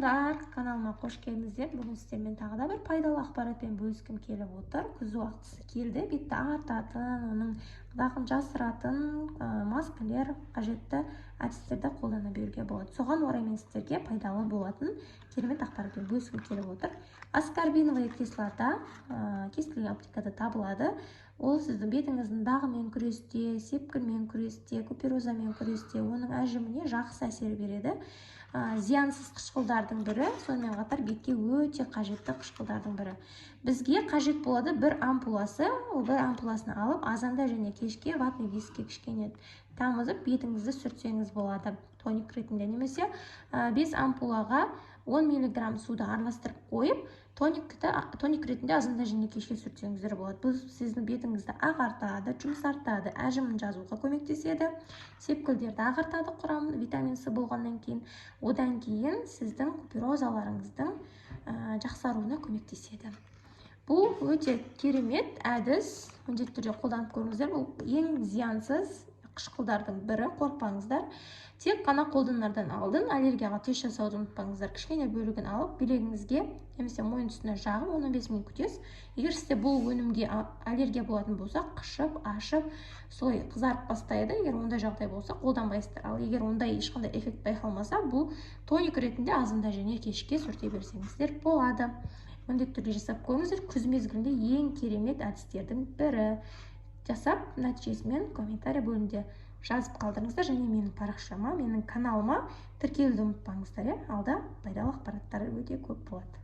Каналыма қош келдіңіздер. Бүгін сіздермен тағы да бір пайдалы ақпаратпен бөліскім келіп отыр. Күз уақытысы келді. Бетті ағартатын, оның дағын жасыратын маскалар, қажетті әдістерді қолдана беруге болады. Соған орай мен сіздерге пайдалы болатын керемет ақпаратпен бөліскім келіп отыр. Аскорбиновая кислота кез келген аптекада табылады. Ол сіздің бетіңіздің дағымен күресте, сепкілмен күресте, куперозамен күресте оның әжіміне жақсы әсер береді. Зиянсыз қышқылдардың бірі, сонымен қатар бетке өте қажетті қышқылдардың бірі. Бізге қажет болады бір ампуласы, бір ампуласын алып, азанда және кешке ватный дискке кішкене тамызып бетіңізді сүртсеңіз болады. Тоник ретінде немесе 5 ампулаға 10 мг суды араластырып қойып, тоник ретінде азанда және кешке сүртсеңіздер болады. Бұл сіздің бетіңізді ағартады, жұмсартады, әжімін жазуға көмектеседі, сепкілдерді ағартады құрамын, витамин С болғаннан кейін, одан кейін сіздің куперозаларыңыздың жақсаруына көмектеседі. Бұл өте керемет әдіс, міндетті түрде қолданып көріңіздер. Бұл ең зиянсыз қышқылдардың бірі, қорықпаңыздар. Тек қана қолданардан алдын аллергияға тест жасауды ұмытпаңыздар. Кішкене бөлігін алып, билегіңізге немесе мойын үстіне жағып, 15 минут күтесіз. Егер сізде бұл өнімге аллергия болатын болса, қышып, ашып, солай қызарып бастайды. Егер ондай жағдай болса, қолданбайсыздар. Ал егер ондай ешқандай эффект байқалмаса, бұл тоник ретінде азында және кешке сүрте берсеңіздер болады. Міндетті түрде жасап көріңіздер. Күз мезгілінде ең керемет әдістердің бірі. Жасап, нәтижесімен комментарий бөлімінде жазып қалдырыңыздар, және менің парақшама, менің каналыма тіркелуді ұмытпаңыздар. Алда пайдалы ақпараттар өте көп болады.